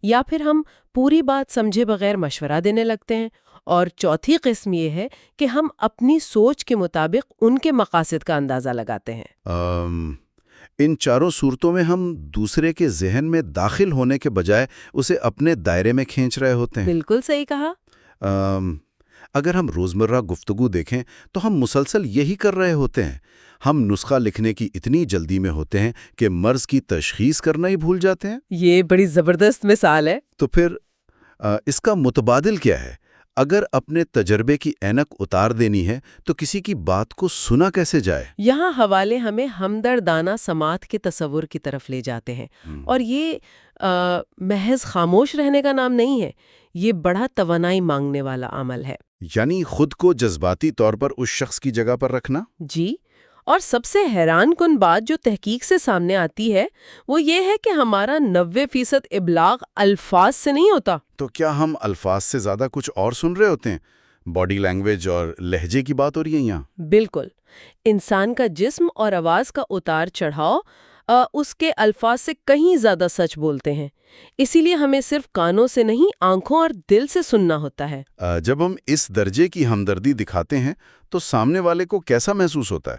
یا پھر ہم پوری بات سمجھے بغیر مشورہ دینے لگتے ہیں. اور چوتھی قسم یہ ہے کہ ہم اپنی سوچ کے مطابق ان کے مقاصد کا اندازہ لگاتے ہیں.
ان چاروں صورتوں میں ہم دوسرے کے ذہن میں داخل ہونے کے بجائے اسے اپنے دائرے میں کھینچ رہے ہوتے ہیں.
بالکل صحیح کہا.
اگر ہم روزمرہ گفتگو دیکھیں تو ہم مسلسل یہی کر رہے ہوتے ہیں. ہم نسخہ لکھنے کی اتنی جلدی میں ہوتے ہیں کہ مرض کی تشخیص کرنا ہی بھول جاتے ہیں.
یہ بڑی زبردست مثال ہے.
تو پھر اس کا متبادل کیا ہے؟ اگر اپنے تجربے کی اینک اتار دینی ہے تو کسی کی بات کو سنا کیسے جائے؟
یہاں حوالے ہمیں ہمدردانہ سماعت کے تصور کی طرف لے جاتے ہیں. اور یہ محض خاموش رہنے کا نام نہیں ہے، یہ بڑا توانائی مانگنے والا عمل ہے.
یعنی خود کو جذباتی طور پر اس شخص کی جگہ پر رکھنا؟
جی. اور سب سے حیران کن بات جو تحقیق سے سامنے آتی ہے وہ یہ ہے کہ ہمارا 90% ابلاغ الفاظ سے نہیں ہوتا.
تو کیا ہم الفاظ سے زیادہ کچھ اور سن رہے ہوتے ہیں؟ باڈی لینگویج اور لہجے کی بات ہو رہی ہے یہاں؟
بالکل. انسان کا جسم اور آواز کا اتار چڑھاؤ اس کے الفاظ سے کہیں زیادہ سچ بولتے ہیں. اسی لیے ہمیں صرف کانوں سے نہیں، آنکھوں اور دل سے سننا ہوتا ہے.
جب ہم اس درجے کی ہمدردی دکھاتے ہیں تو سامنے والے کو کیسا محسوس ہوتا ہے؟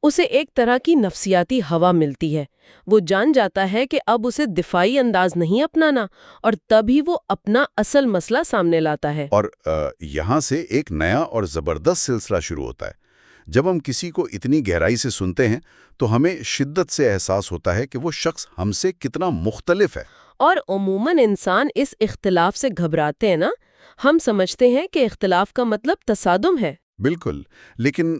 اسے ایک طرح کی نفسیاتی ہوا ملتی ہے. وہ جان جاتا ہے کہ اب اسے دفاعی انداز نہیں اپنانا، اور تبھی وہ اپنا اصل مسئلہ سامنے لاتا ہے.
اور یہاں سے ایک نیا اور زبردست سلسلہ شروع ہوتا ہے. جب ہم کسی کو اتنی گہرائی سے سنتے ہیں تو ہمیں شدت سے احساس ہوتا ہے کہ وہ شخص ہم سے کتنا مختلف ہے.
اور عموماً انسان اس اختلاف سے گھبراتے ہیں نا. ہم سمجھتے ہیں کہ اختلاف کا مطلب تصادم ہے.
بالکل. لیکن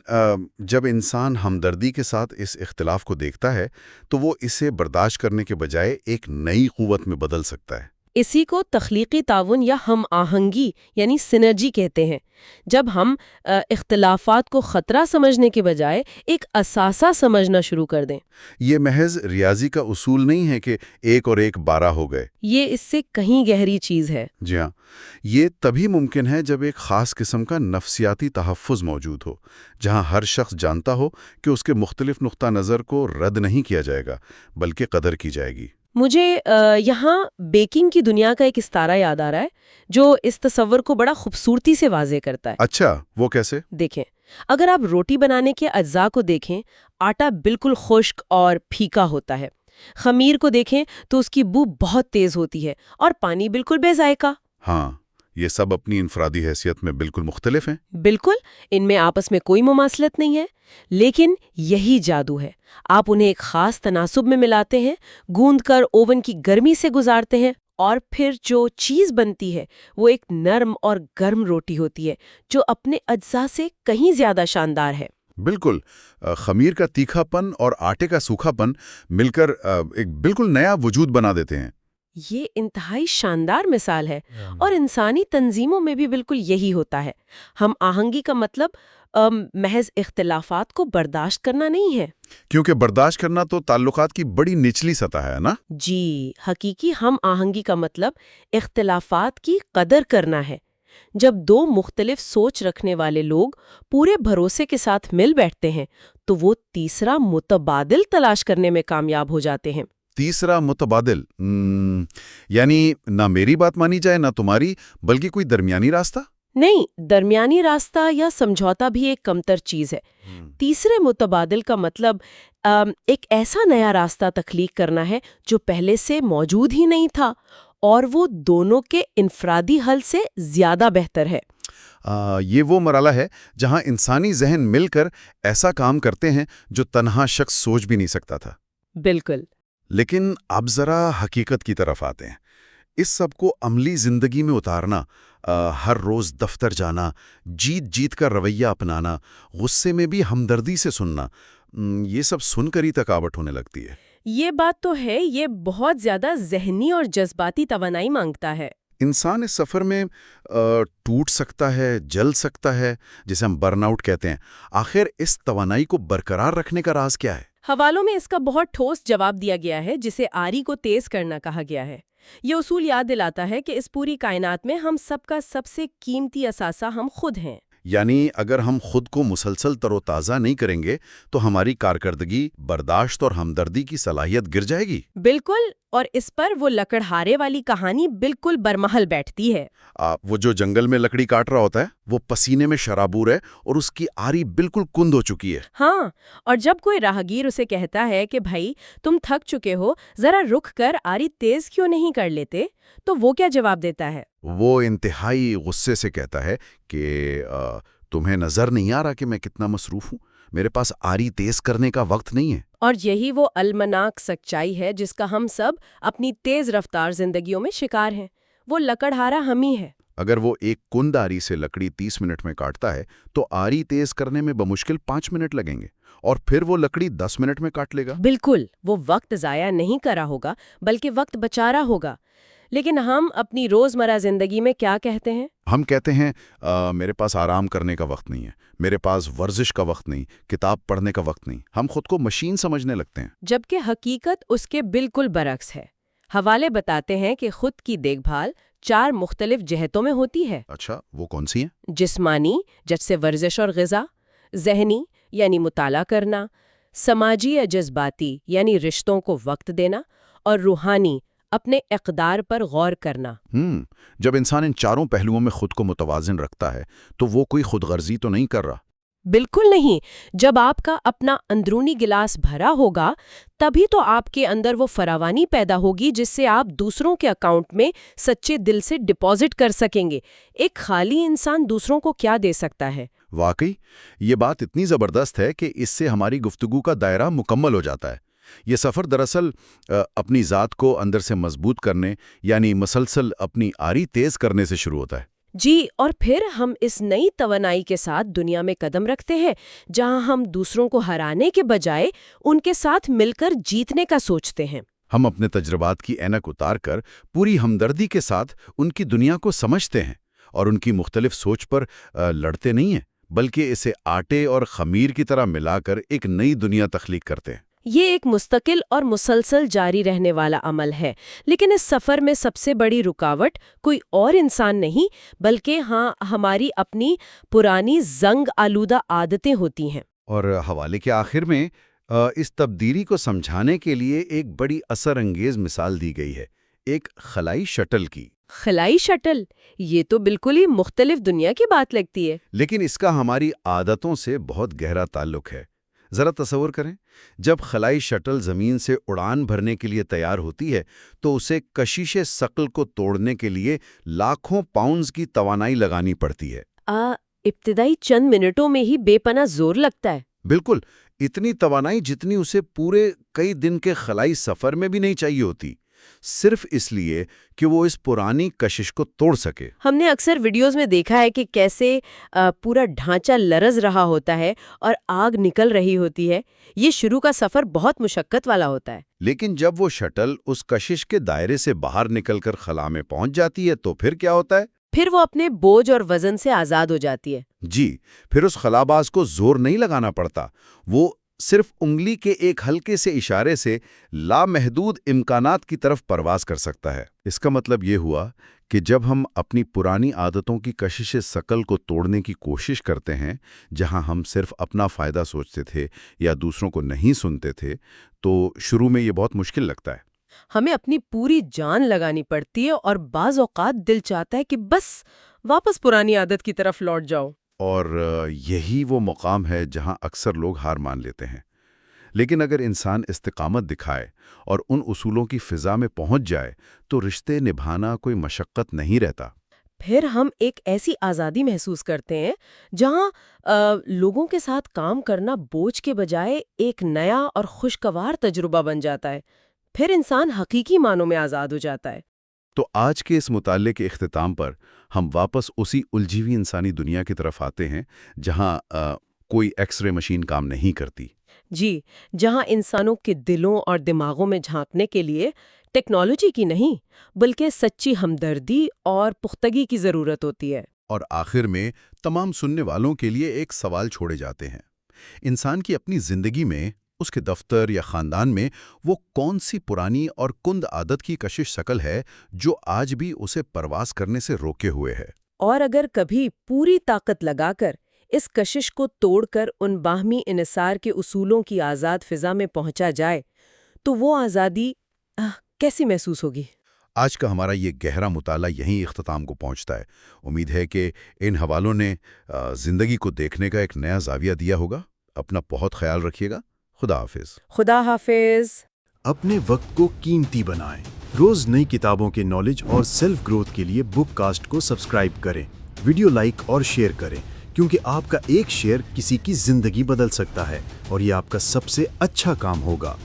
جب انسان ہمدردی کے ساتھ اس اختلاف کو دیکھتا ہے تو وہ اسے برداشت کرنے کے بجائے ایک نئی قوت میں بدل سکتا ہے.
اسی کو تخلیقی تعاون یا ہم آہنگی یعنی سینرجی کہتے ہیں. جب ہم اختلافات کو خطرہ سمجھنے کے بجائے ایک اثاثہ سمجھنا شروع کر دیں.
یہ محض ریاضی کا اصول نہیں ہے کہ 1 اور 1 12 ہو گئے.
یہ اس سے کہیں گہری چیز ہے.
جی ہاں. یہ تبھی ممکن ہے جب ایک خاص قسم کا نفسیاتی تحفظ موجود ہو، جہاں ہر شخص جانتا ہو کہ اس کے مختلف نقطہ نظر کو رد نہیں کیا جائے گا بلکہ قدر کی جائے گی.
مجھے یہاں بیکنگ کی دنیا کا ایک استعارہ یاد آ رہا ہے جو اس تصور کو بڑا خوبصورتی سے واضح کرتا ہے.
اچھا، وہ کیسے؟
دیکھیں، اگر آپ روٹی بنانے کے اجزاء کو دیکھیں، آٹا بالکل خشک اور پھیکا ہوتا ہے. خمیر کو دیکھیں تو اس کی بو بہت تیز ہوتی ہے اور پانی بالکل بے ذائقہ.
ہاں، یہ سب اپنی انفرادی حیثیت میں بالکل مختلف ہیں.
بالکل، ان میں آپس میں کوئی مماثلت نہیں ہے. لیکن یہی جادو ہے. آپ انہیں ایک خاص تناسب میں ملاتے ہیں، گوندھ کر اوون کی گرمی سے گزارتے ہیں، اور پھر جو چیز بنتی ہے وہ ایک نرم اور گرم روٹی ہوتی ہے جو اپنے اجزاء سے کہیں زیادہ شاندار ہے.
بالکل. خمیر کا تیکھا پن اور آٹے کا سوکھا پن مل کر ایک بالکل نیا وجود بنا دیتے ہیں.
یہ انتہائی شاندار مثال ہے. اور انسانی تنظیموں میں بھی بالکل یہی ہوتا ہے. ہم آہنگی کا مطلب محض اختلافات کو برداشت کرنا نہیں ہے.
کیونکہ برداشت کرنا تو تعلقات کی بڑی نچلی سطح ہے نا؟
جی، حقیقی ہم آہنگی کا مطلب اختلافات کی قدر کرنا ہے. جب 2 مختلف سوچ رکھنے والے لوگ پورے بھروسے کے ساتھ مل بیٹھتے ہیں تو وہ تیسرا متبادل تلاش کرنے میں کامیاب ہو جاتے ہیں.
تیسرا متبادل، یعنی نہ میری بات مانی جائے نہ تمہاری، بلکہ کوئی درمیانی راستہ؟
نہیں، درمیانی راستہ یا سمجھوتا بھی ایک کمتر چیز ہے. تیسرے متبادل کا مطلب ایک ایسا نیا راستہ تخلیق کرنا ہے جو پہلے سے موجود ہی نہیں تھا اور وہ دونوں کے انفرادی حل سے زیادہ بہتر ہے.
یہ وہ مرحلہ ہے جہاں انسانی ذہن مل کر ایسا کام کرتے ہیں جو تنہا شخص سوچ بھی نہیں سکتا تھا.
بالکل.
لیکن اب ذرا حقیقت کی طرف آتے ہیں. اس سب کو عملی زندگی میں اتارنا، ہر روز دفتر جانا، جیت جیت کا رویہ اپنانا، غصے میں بھی ہمدردی سے سننا، یہ سب سن کر ہی تھکاوٹ ہونے لگتی ہے۔
یہ بات تو ہے، یہ بہت زیادہ ذہنی اور جذباتی توانائی مانگتا ہے۔
انسان اس سفر میں ٹوٹ سکتا ہے، جل سکتا ہے، جسے ہم برن آؤٹ کہتے ہیں۔ آخر اس توانائی کو برقرار رکھنے کا راز کیا ہے؟
حوالوں میں اس کا بہت ٹھوس جواب دیا گیا ہے، جسے آری کو تیز کرنا کہا گیا ہے۔ یہ اصول یاد دلاتا ہے کہ اس پوری کائنات میں ہم سب کا سب سے قیمتی اثاثہ ہم خود ہیں۔
یعنی اگر ہم خود کو مسلسل تر و تازہ نہیں کریں گے تو ہماری کارکردگی، برداشت اور ہمدردی کی صلاحیت گر جائے گی۔
بالکل، اور اس پر وہ لکڑہارے والی کہانی بالکل برمحل بیٹھتی ہے۔
وہ جو جنگل میں لکڑی کاٹ رہا ہوتا ہے، وہ پسینے میں شرابور ہے اور اس کی آری بالکل کند ہو چکی ہے۔
ہاں، اور جب کوئی راہگیر اسے کہتا ہے کہ بھائی تم تھک چکے ہو، ذرا رک کر آری تیز کیوں نہیں کر لیتے، تو وہ کیا جواب دیتا ہے؟
وہ انتہائی غصے سے کہتا ہے کہ تمہیں نظر نہیں آ رہا کہ میں کتنا مصروف ہوں؟ میرے پاس آری تیز کرنے کا وقت نہیں ہے۔
اور یہی وہ المناک سچائی ہے جس کا ہم سب اپنی تیز رفتار زندگیوں میں شکار ہیں۔ وہ لکڑہارا ہم ہی ہے۔
اگر وہ ایک کند آری سے لکڑی 30 منٹ میں کاٹتا ہے تو آری تیز کرنے میں بمشکل 5 منٹ لگیں گے، اور پھر وہ لکڑی 10 منٹ میں کاٹ لے گا۔
بالکل، وہ وقت ضائع نہیں کرا ہوگا بلکہ وقت بچا رہا ہوگا۔ لیکن ہم اپنی روزمرہ زندگی میں کیا کہتے ہیں؟
ہم کہتے ہیں میرے پاس آرام کرنے کا وقت نہیں ہے، میرے پاس ورزش کا وقت نہیں، کتاب پڑھنے کا وقت نہیں۔ ہم خود کو مشین سمجھنے لگتے ہیں۔
جبکہ حقیقت اس کے بالکل برعکس ہے۔ حوالے بتاتے ہیں کہ خود کی دیکھ بھال 4 مختلف جہتوں میں ہوتی ہے۔
اچھا، وہ کون سی ہیں؟
جسمانی، جیسے ورزش اور غذا، ذہنی یعنی مطالعہ کرنا، سماجی یا جذباتی یعنی رشتوں کو وقت دینا، اور روحانی اپنے اقدار پر غور کرنا۔
جب انسان ان چاروں پہلوؤں میں خود کو متوازن رکھتا ہے تو وہ کوئی خود غرضی تو نہیں کر رہا۔
بالکل نہیں۔ جب آپ کا اپنا اندرونی گلاس بھرا ہوگا تبھی تو آپ کے اندر وہ فراوانی پیدا ہوگی جس سے آپ دوسروں کے اکاؤنٹ میں سچے دل سے ڈپازٹ کر سکیں گے۔ ایک خالی انسان دوسروں کو کیا دے سکتا ہے؟
واقعی یہ بات اتنی زبردست ہے کہ اس سے ہماری گفتگو کا دائرہ مکمل ہو جاتا ہے۔ یہ سفر دراصل اپنی ذات کو اندر سے مضبوط کرنے، یعنی مسلسل اپنی آری تیز کرنے سے شروع ہوتا ہے۔
جی، اور پھر ہم اس نئی توانائی کے ساتھ دنیا میں قدم رکھتے ہیں جہاں ہم دوسروں کو ہرانے کے بجائے ان کے ساتھ مل کر جیتنے کا سوچتے ہیں۔
ہم اپنے تجربات کی اینک اتار کر پوری ہمدردی کے ساتھ ان کی دنیا کو سمجھتے ہیں اور ان کی مختلف سوچ پر لڑتے نہیں ہیں، بلکہ اسے آٹے اور خمیر کی طرح ملا کر ایک نئی دنیا تخلیق کرتے ہیں۔
یہ ایک مستقل اور مسلسل جاری رہنے والا عمل ہے، لیکن اس سفر میں سب سے بڑی رکاوٹ کوئی اور انسان نہیں بلکہ ہماری اپنی پرانی زنگ آلودہ عادتیں ہوتی ہیں۔
اور حوالے کے آخر میں اس تبدیلی کو سمجھانے کے لیے ایک بڑی اثر انگیز مثال دی گئی ہے، ایک خلائی شٹل کی۔
خلائی شٹل، یہ تو بالکل ہی مختلف دنیا کی بات لگتی ہے۔
لیکن اس کا ہماری عادتوں سے بہت گہرا تعلق ہے۔ ذرا تصور کریں، جب خلائی شٹل زمین سے اڑان بھرنے کے لیے تیار ہوتی ہے تو اسے کشش ثقل کو توڑنے کے لیے لاکھوں پاؤنڈز کی توانائی لگانی پڑتی ہے۔
ابتدائی چند منٹوں میں ہی بے پناہ زور لگتا ہے۔
بالکل، اتنی توانائی جتنی اسے پورے کئی دن کے خلائی سفر میں بھی نہیں چاہیے ہوتی، صرف اس لیے کہ وہ اس پرانی کشش کو توڑ سکے۔
ہم نے اکثر ویڈیوز میں دیکھا ہے کہ کیسے پورا ڈھانچہ لرز رہا ہوتا ہے اور آگ نکل رہی ہوتی ہے۔ یہ شروع کا سفر بہت مشقت والا ہوتا ہے۔
لیکن جب وہ شٹل اس کشش کے دائرے سے باہر نکل کر خلا میں پہنچ جاتی ہے تو پھر کیا ہوتا ہے؟
پھر وہ اپنے بوجھ اور وزن سے آزاد ہو جاتی ہے۔
جی، پھر اس خلاباز کو زور نہیں لگانا پڑتا، وہ صرف انگلی کے ایک ہلکے سے اشارے سے لامحدود امکانات کی طرف پرواز کر سکتا ہے۔ اس کا مطلب یہ ہوا کہ جب ہم اپنی پرانی عادتوں کی کشش ثقل کو توڑنے کی کوشش کرتے ہیں، جہاں ہم صرف اپنا فائدہ سوچتے تھے یا دوسروں کو نہیں سنتے تھے، تو شروع میں یہ بہت مشکل لگتا ہے۔
ہمیں اپنی پوری جان لگانی پڑتی ہے اور بعض اوقات دل چاہتا ہے کہ بس واپس پرانی عادت کی طرف لوٹ جاؤ۔
اور یہی وہ مقام ہے جہاں اکثر لوگ ہار مان لیتے ہیں۔ لیکن اگر انسان استقامت دکھائے اور ان اصولوں کی فضا میں پہنچ جائے تو رشتے نبھانا کوئی مشقت نہیں رہتا۔
پھر ہم ایک ایسی آزادی محسوس کرتے ہیں جہاں لوگوں کے ساتھ کام کرنا بوجھ کے بجائے ایک نیا اور خوشگوار تجربہ بن جاتا ہے۔ پھر انسان حقیقی معنوں میں آزاد ہو جاتا ہے۔
تو آج کے اس مطالعے کے اختتام پر ہم واپس اسی الجھی ہوئی انسانی دنیا کی طرف آتے ہیں جہاں کوئی ایکس رے مشین کام نہیں کرتی۔
جی، جہاں انسانوں کے دلوں اور دماغوں میں جھانکنے کے لیے ٹیکنالوجی کی نہیں بلکہ سچی ہمدردی اور پختگی کی ضرورت ہوتی ہے۔
اور آخر میں تمام سننے والوں کے لیے ایک سوال چھوڑے جاتے ہیں۔ انسان کی اپنی زندگی میں، اس کے دفتر یا خاندان میں وہ کون سی پرانی اور کند عادت کی کشش شکل ہے جو آج بھی اسے پرواز کرنے سے روکے ہوئے ہے؟
اور اگر کبھی پوری طاقت لگا کر اس کشش کو توڑ کر ان باہمی انحصار کے اصولوں کی آزاد فضا میں پہنچا جائے تو وہ آزادی کیسی محسوس ہوگی؟
آج کا ہمارا یہ گہرا مطالعہ یہیں اختتام کو پہنچتا ہے۔ امید ہے کہ ان حوالوں نے زندگی کو دیکھنے کا ایک نیا زاویہ دیا ہوگا۔ اپنا بہت خیال رکھیے گا۔ خدا حافظ۔
خدا حافظ۔
اپنے وقت کو قیمتی بنائیں۔ روز نئی کتابوں کے نالج اور سیلف گروتھ کے لیے بک کاسٹ کو سبسکرائب کریں، ویڈیو لائک اور شیئر کریں، کیونکہ آپ کا ایک شیئر کسی کی زندگی بدل سکتا ہے اور یہ آپ کا سب سے اچھا کام ہوگا۔